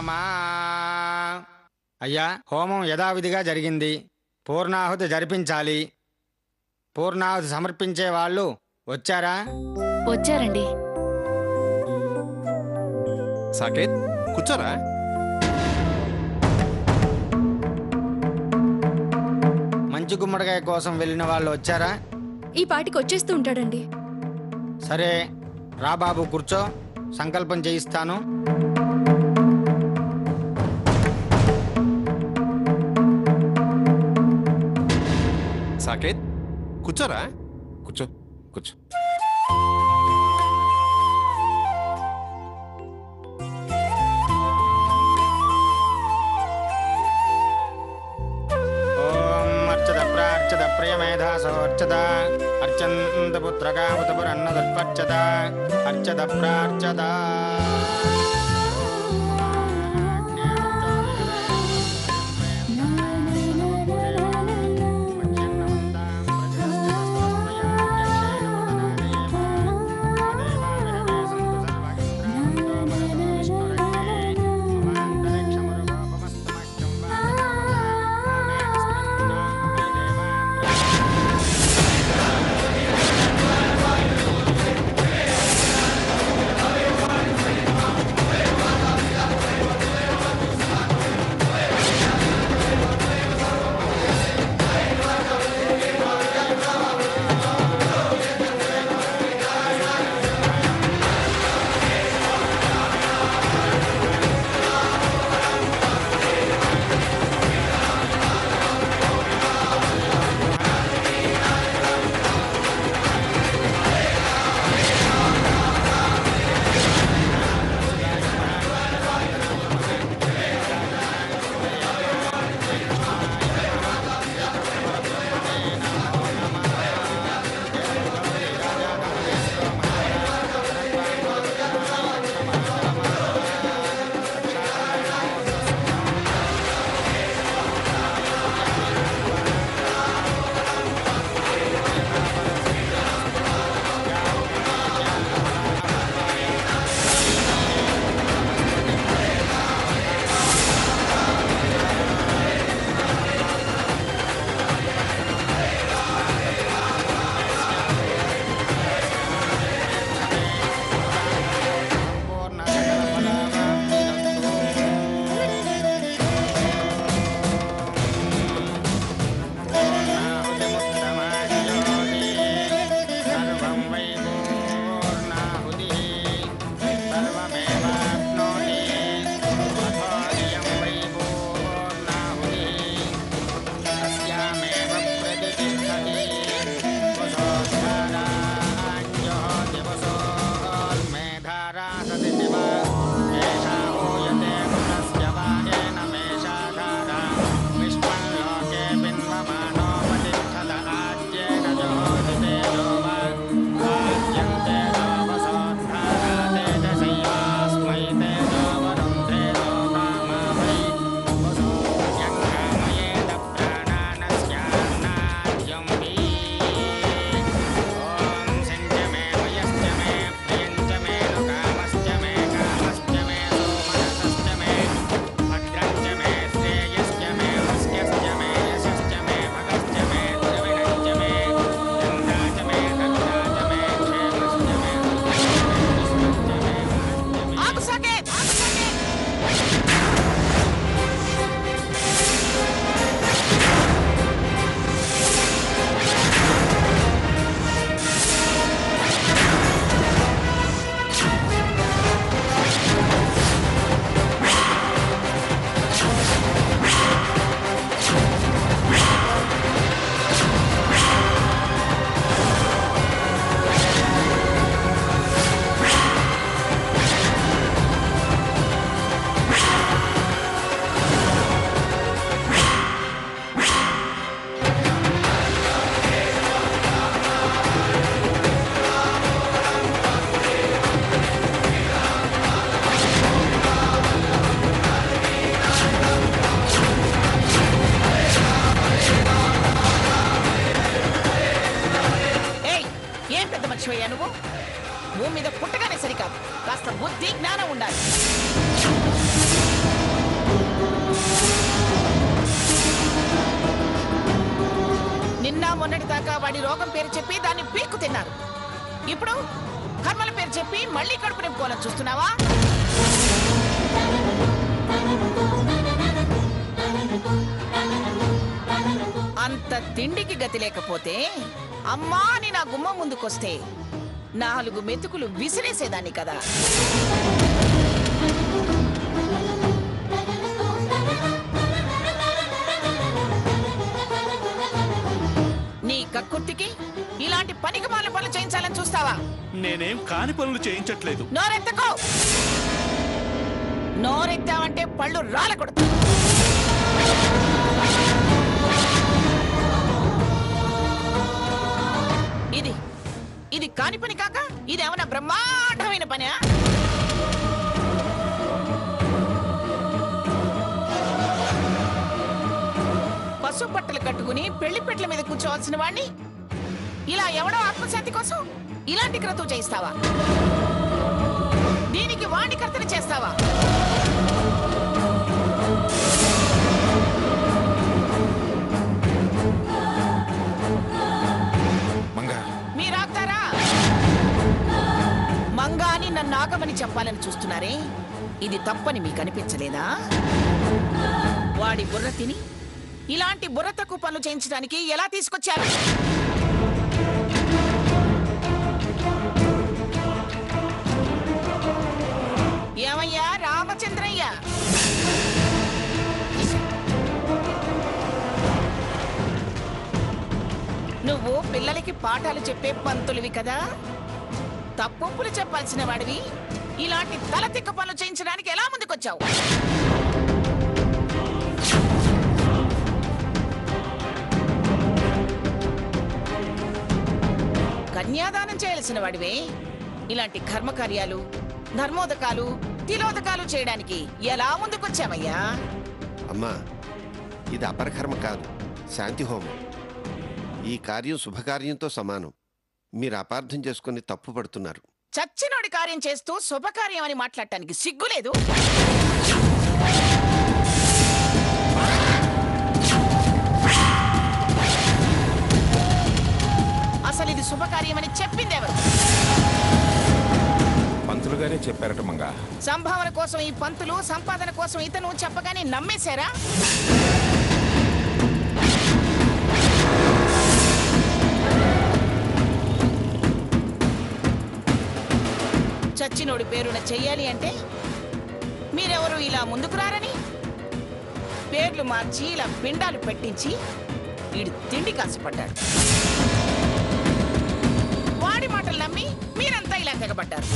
రామా. అయ్యా, హోమం యథావిధిగా జరిగింది. పూర్ణాహుతి జరిపించాలి. పూర్ణాహుతి సమర్పించే వాళ్ళు వచ్చారా? వచ్చారండి. సాకేత్, కూర్చోరా. మంచి గుమ్మడికాయ కోసం వెళ్ళిన వాళ్ళు వచ్చారా? ఈ పాటికి వచ్చేస్తూ ఉంటాడండి. సరే రా బాబు, కూర్చో. సంకల్పం చేయిస్తాను. సాకేత్, కూర్చోరా. కూర్చో కూర్చో. అర్చద ప్రియమేధాసోర్చద అర్చంత పుత్రకాముతపురన్నదుర్పర్చద అర్చద ప్రార్చద. వాడి రోగం పేరు చెప్పి దాన్ని పీక్కు తిన్నారు. ఇప్పుడు కర్మల పేరు చెప్పి మళ్ళీ కడుపు నింపుకోవాలని చూస్తున్నావా? అంత తిండికి గతి లేకపోతే అమ్మా అని నా గుమ్మం ముందుకొస్తే 4 మెతుకులు విసిరేసేదాన్ని కదా. నీ కక్కుర్తికి ఇలాంటి పనికిమాల పనులు చేయించాలని చూస్తావా? నేనేం కాని పనులు చేయించట్లేదు. నోరెత్తకో. నోరెత్తావంటే పళ్ళు రాలకూడదు. ఇది కాని పని కాక ఇదేమన్నా బ్రహ్మాండమైన పనా? పసుపు బట్టలు కట్టుకుని పెళ్లి పెట్ల మీద కూర్చోవాల్సిన వాణ్ణి ఇలా ఎవడో ఆత్మశాంతి కోసం ఇలాంటి క్రతువు చేయిస్తావా? దీనికి వాణ్ణి కర్తన చేస్తావా? మీరాగుతారా? మంగా అని నన్ను ఆగమని చెప్పాలని చూస్తున్నారే, ఇది తప్పని మీకు అనిపించలేదా? వాడి బుర్ర తిని ఇలాంటి బుర్ర తక్కువ పనులు చేయించడానికి ఎలా తీసుకొచ్చారు? ఏమయ్యా రామచంద్రయ్య, నువ్వు పిల్లలకి పాఠాలు చెప్పే పంతులివి కదా, తప్పులు చెప్పాల్సిన వాడివి ఇలాంటి తలతిక్క పనులు చేయించడానికి ఎలా ముందుకొచ్చావు? కన్యాదానం చేయాల్సిన వాడివే ఇలాంటి కర్మకార్యాలు, ధర్మోదకాలు, తిలోదకాలు చేయడానికి ఎలా ముందుకొచ్చావయ్యా? అమ్మా, ఇది అపరకర్మ కాదు, శాంతి హోమం. ఈ కార్యం శుభకార్యంతో సమానం. మీరు అపార్థం చేసుకుని తప్పు పడుతున్నారు. చచ్చినోడి కార్యం చేస్తూ శుభకార్యం అని మాట్లాడటానికి సిగ్గులేదు? అసలు ఇది శుభకార్యమని చెప్పిందెవరు? పంతులుగానే చెప్పారట మంగా. సంభావన కోసం ఈ పంతులు, సంపాదన కోసం ఇతను చెప్పగానే నమ్మేశారా? చచ్చినోడి పేరున చెయ్యాలి అంటే మీరెవరు ఇలా ముందుకు రారని పేర్లు మార్చి ఇలా పిండాలు పెట్టించి వీడు తిండి కాసిపడ్డాడు. వాడి మాటలు నమ్మి మీరంతా ఇలా తెగబడ్డారు.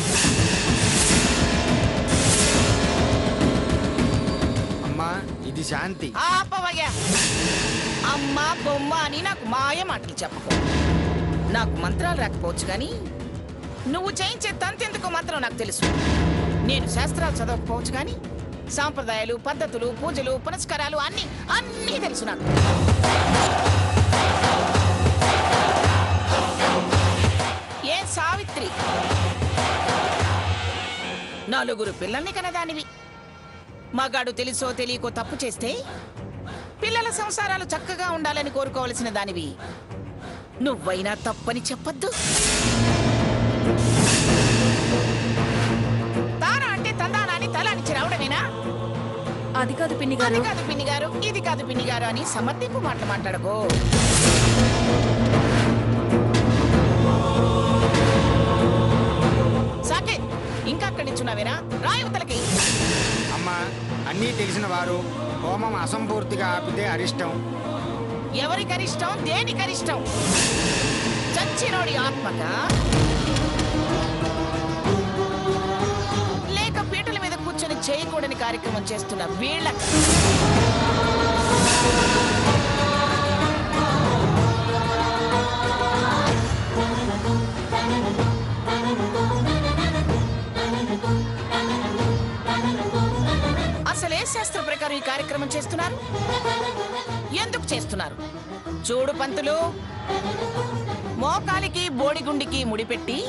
అమ్మా, ఇది శాంతి. ఆపవయ్యా. అమ్మ బొమ్మ అని నాకు మాయ మాటలు చెప్పకు. నాకు మంత్రాలు రాకపోవచ్చు కానీ నువ్వు చేయించే తంతెందుకు మాత్రం నాకు తెలుసు. నేను శాస్త్రాలు చదవకపోవచ్చు కానీ సాంప్రదాయాలు, పద్ధతులు, పూజలు, పునస్కారాలు అన్నీ తెలుసు నాకు. ఏ సావిత్రి, 4 పిల్లల్ని కనదానివి. మగాడు తెలుసో తెలియకో తప్పు చేస్తే పిల్లల సంసారాలు చక్కగా ఉండాలని కోరుకోవలసిన దానివి. నువ్వైనా తప్పని చెప్పద్దు. తారా అంటే తందానాన్ని తలానిచ్చి రావడమేనా? అది కాదు పిన్ని గారు. అది కాదు పిన్ని గారు, ఇది కాదు పిన్ని గారు అని సమర్థింపు మాటలు మాట్లాడకో. సాకేత్, ఇంకా అక్కడి నుంచున్నావేనా? రాయువతలకి. అమ్మా, అన్నీ తెలిసిన వారు హోమం అసంపూర్తిగా ఆపితే అరిష్టం. ఎవరికరిష్టం? దేనికరిష్టం? చచ్చినోడి ఆత్మక, లేక పీటల మీద కూర్చొని చేయకూడని కార్యక్రమం చేస్తున్న వీళ్ళ? అసలే శాస్త్ర ప్రకారం ఈ కార్యక్రమం చేస్తున్నారు? ఎందుకు చేస్తున్నారు? చూడు పంతులు, మోకాలికి బోడిగుండికి ముడిపెట్టి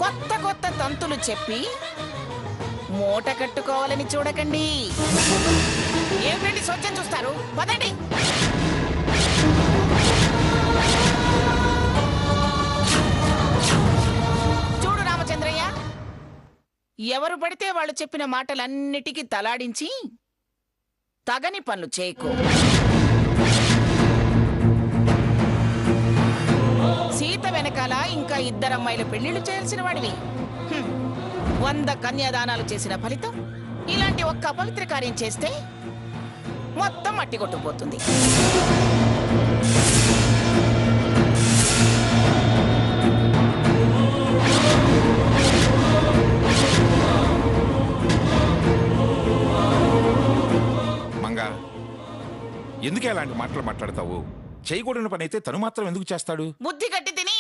కొత్త కొత్త తంతులు చెప్పి మూట కట్టుకోవాలని చూడకండి. ఏమిటండి సోచ్యం చూస్తారు? పదండి. ఎవరు పడితే వాళ్ళు చెప్పిన మాటలన్నిటికీ తలాడించి తగని పనులు చేయకు. సీత వెనకాల ఇంకా 2 అమ్మాయిల పెళ్లిళ్ళు చేయాల్సిన వాడివి. 100 కన్యాదానాలు చేసిన ఫలితం ఇలాంటి ఒక్క అపవిత్ర కార్యం చేస్తే మొత్తం మట్టి కొట్టుకుపోతుంది. మంగా, ఎందుకే అలాంటి మాటలు మాట్లాడతావు? చేయకూడని పని అయితే తను మాత్రం ఎందుకు చేస్తాడు? బుద్ధి గట్టి తిని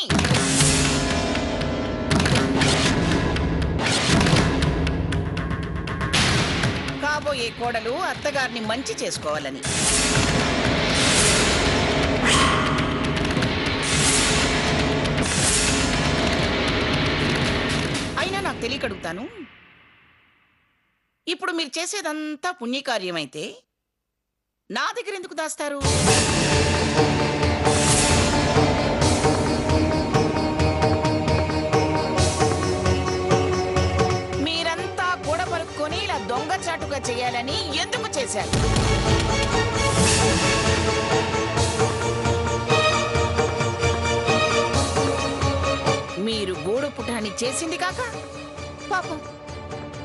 కాబోయే కోడలు అత్తగారిని మంచి చేసుకోవాలని. అయినా నాకు తెలియకడుగుతాను, ఇప్పుడు మీరు చేసేదంతా పుణ్యకార్యమైతే నా దగ్గర ఎందుకు దాస్తారు? మీరంతా కూడా పలుకొని ఇలా దొంగచాటుగా చేయాలని ఎందుకు చేశారు? మీరు గూడు పుటాన్ని చేసింది కాక పాపం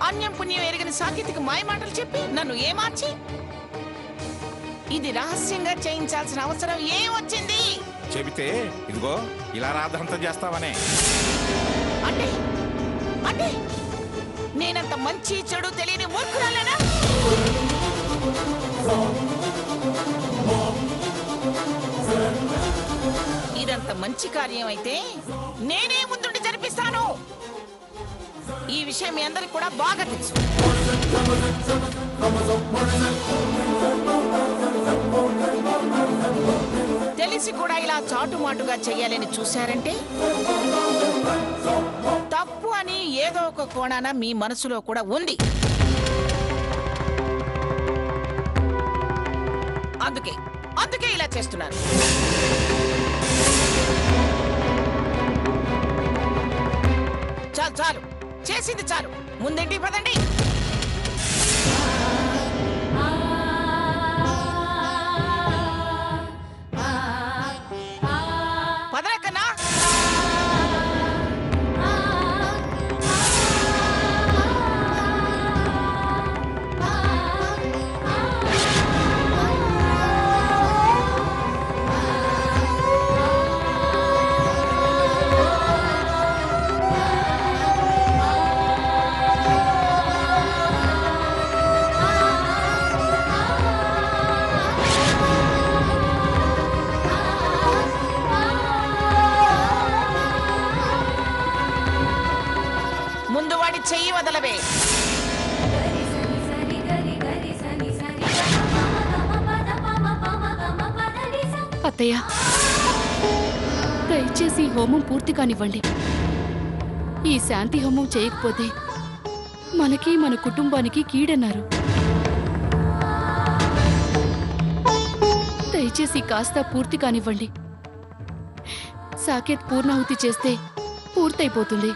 అన్యం పుణ్యం ఎరగని సాకేతికి మాయ మాటలు చెప్పి నన్ను ఏమార్చి ఇది రహస్యంగా చేయించాల్సిన అవసరం ఏమొచ్చింది? చెబితే ఇదిగో ఇలా రాద్ధాంతం చేస్తావనే. అంటే అంటే నేనంత మంచి చెడు తెలియని మూర్ఖురాలేనా? ఇదంత మంచి కార్యం అయితే నేనే ముందుండి జరిపిస్తాను. ఈ విషయం మీ అందరికి కూడా బాగా తెలుసు. తెలిసి కూడా ఇలా చాటుమాటుగా చెయ్యాలని చూశారంటే తప్పు అని ఏదో ఒక కోణాన మీ మనసులో కూడా ఉంది. అందుకే ఇలా చేస్తున్నారు. చాలు చేసింది చాలు, ముందేంటి పదండి. పదనకన్నా చెయ్యి వదలవే. అత్తయ్య, దయచేసి ఈ హోమం పూర్తి కానివ్వండి. ఈ శాంతి హోమం చేయకపోతే మనకి మన కుటుంబానికి కీడన్నారు. దయచేసి కాస్త పూర్తి కానివ్వండి. సాకేత్ పూర్ణాహుతి చేస్తే పూర్తయిపోతుంది.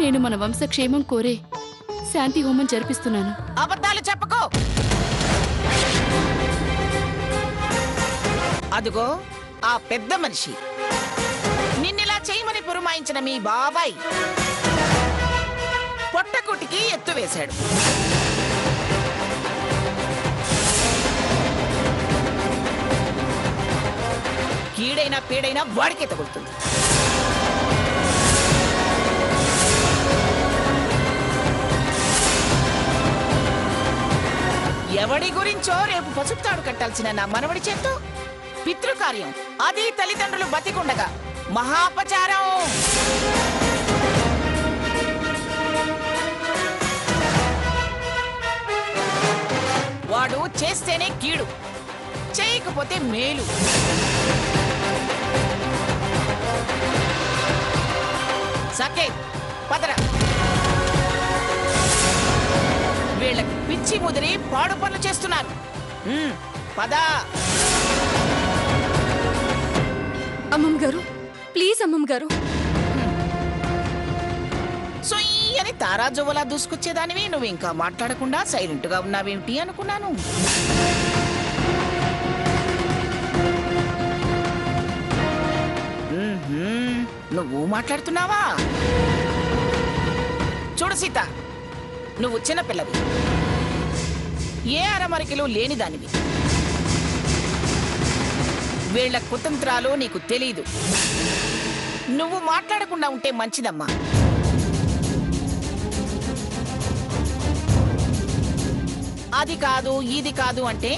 నేను మన వంశక్షేమం కోరే శాంతి హోమం జరిపిస్తున్నాను. అబద్ధాలు చెప్పకో. అదుగో ఆ పెద్ద మనిషి నిన్నిలా చేయమని పురమాయించిన మీ బాబాయ్ పొట్టకుటికి ఎత్తు వేశాడు. కీడైనా పీడైనా వాడికే తగులుతుంది. ఎవడి గురించో రేపు పసుపు తాడు కట్టాల్సిన నా మనవడి చేత్తో పితృకార్యం, అది తల్లిదండ్రులు బతికుండగా మహాపచారం. వాడు చేస్తేనే కీడు, చేయకపోతే మేలు. సకే పదరా. వీళ్ళకి పిచ్చి ముదిరి పాడు పనులు చేస్తున్నారు. పదా. అమ్మమ్మ గారు, ప్లీజ్ అమ్మమ్మ గారు. అని తారాజువలా దూసుకొచ్చేదానివి నువ్వు ఇంకా మాట్లాడకుండా సైలెంట్ గా ఉన్నావేమిటి అనుకున్నాను. నువ్వు మాట్లాడుతున్నావా? చూడు సీత, నువ్వు చిన్నపిల్లవి, ఏ అరమరికలు లేని దానివి. వీళ్ల కుతంత్రాలు నీకు తెలీదు. నువ్వు మాట్లాడకుండా ఉంటే మంచిదమ్మా. అది కాదు ఇది కాదు అంటే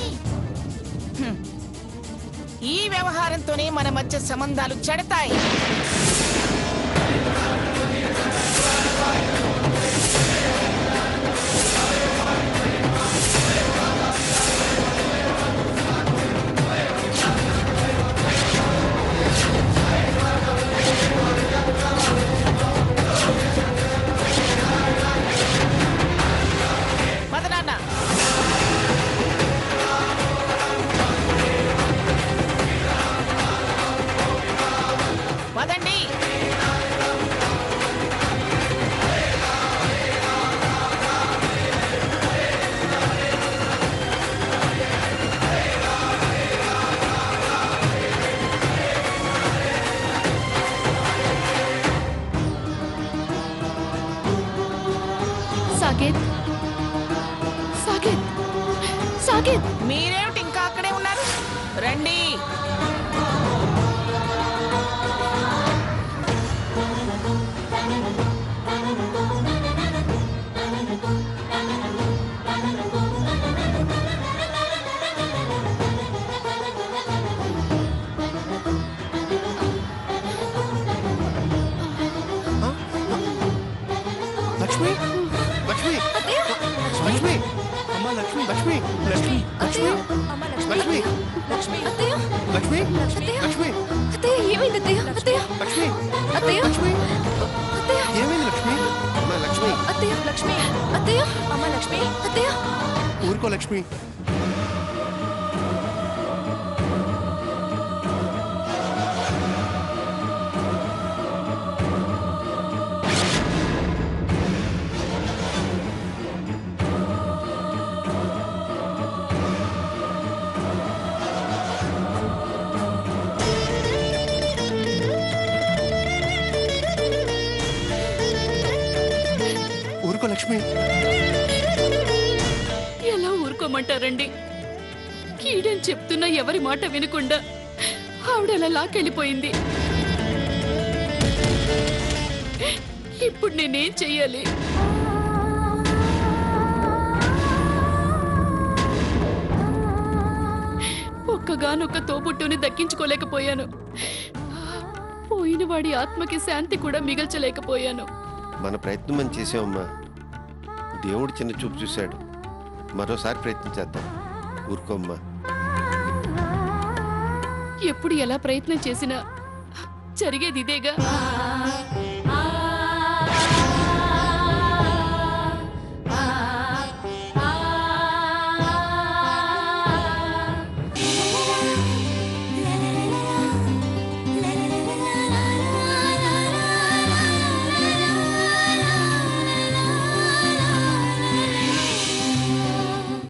ఈ వ్యవహారంతోనే మన మధ్య సంబంధాలు చెడతాయి. సాకేత్, మీరేమిటి ఇంకా అక్కడే ఉన్నారు? రండి. లక్ష్మి, లక్ష్మి, లక్ష్మి, అమ్మా లక్ష్మి, లక్ష్మి, లక్ష్మి, లక్ష్మి, లక్ష్మి, లక్ష్మి, లక్ష్మి, లక్ష్మి, అత్తయ్య ఏమైంది అత్తయ్య? అత్తయ్య, లక్ష్మి, అత్తయ్య, లక్ష్మి, అత్తయ్య, ఏమైంది లక్ష్మి? అమ్మా లక్ష్మి, అత్తయ్య, లక్ష్మి, అత్తయ్య, అమ్మ లక్ష్మి, అత్తయ్య. ఊరుకో లక్ష్మి. ఊరుకో లక్ష్మి. ఎలా ఊరుకోమంటారండి? కీడని చెప్తున్నా ఎవరి మాట వినకుండా ఆవిడలా లాకెళ్ళిపోయింది. ఇప్పుడు నేనేం చెయ్యాలి? ఒక్కగానొక్క తోబుట్టుని దక్కించుకోలేకపోయాను. పోయిన వాడి ఆత్మకి శాంతి కూడా మిగల్చలేకపోయాను. మన ప్రయత్నం మనం చేసామమ్మా. దేవుడు చిన్న చూపు చూశాడు. మరోసారి ప్రయత్నించేద్దాం. ఊరుకోమ్మా. ఎప్పుడు ఎలా ప్రయత్నం చేసినా జరిగేది ఇదేగా.